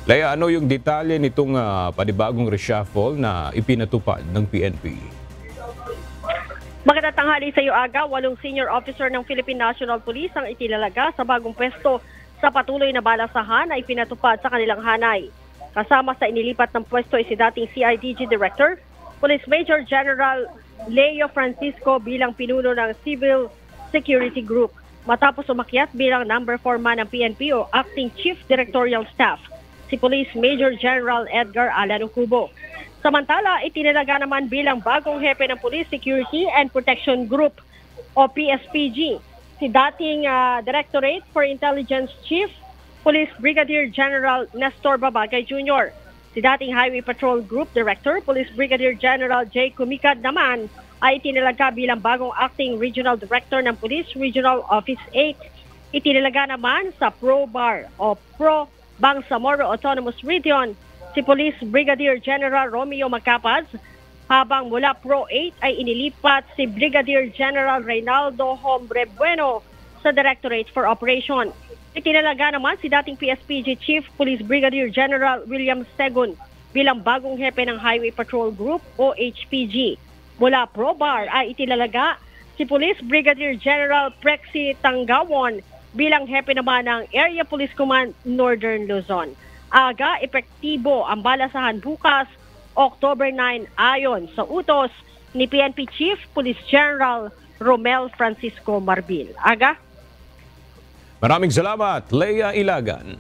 Lea, ano yung detalye nitong panibagong reshuffle na ipinatupad ng PNP? Magandang tanghali sa iyo, Aga. 8 senior officer ng Philippine National Police ang itinalaga sa bagong pwesto sa patuloy na balasahan na ipinatupad sa kanilang hanay. Kasama sa inilipat ng pwesto ay si dating CIDG Director, Police Major General Leo Francisco bilang pinuno ng Civil Security Group, matapos umakyat bilang number 4 man ng PNP o Acting Chief Directorial Staff, si Police Major General Edgar Alan Ucubo. Samantala, itinalaga naman bilang bagong hepe ng Police Security and Protection Group o PSPG si dating Directorate for Intelligence Chief, Police Brigadier General Nestor Babagay Jr. Si dating Highway Patrol Group Director, Police Brigadier General J. Kumikad naman ay itinalaga bilang bagong Acting Regional Director ng Police Regional Office 8. Itinalaga naman sa Pro-BAR o Pro Bangsamoro Autonomous Region si Police Brigadier General Romeo Macapaz, habang mula Pro 8 ay inilipat si Brigadier General Reynaldo Hombre Bueno sa Directorate for Operation. Itinalaga naman si dating PSPG Chief Police Brigadier General William Segun bilang bagong hepe ng Highway Patrol Group o HPG. Mula Pro-BAR ay itinalaga si Police Brigadier General Prexy Tangawon bilang hepe naman ng Area Police Command Northern Luzon. Aga, epektibo ang balasahan bukas, October 9, ayon sa utos ni PNP Chief Police General Romel Francisco Marbil. Aga? Maraming salamat, Lea Ilagan.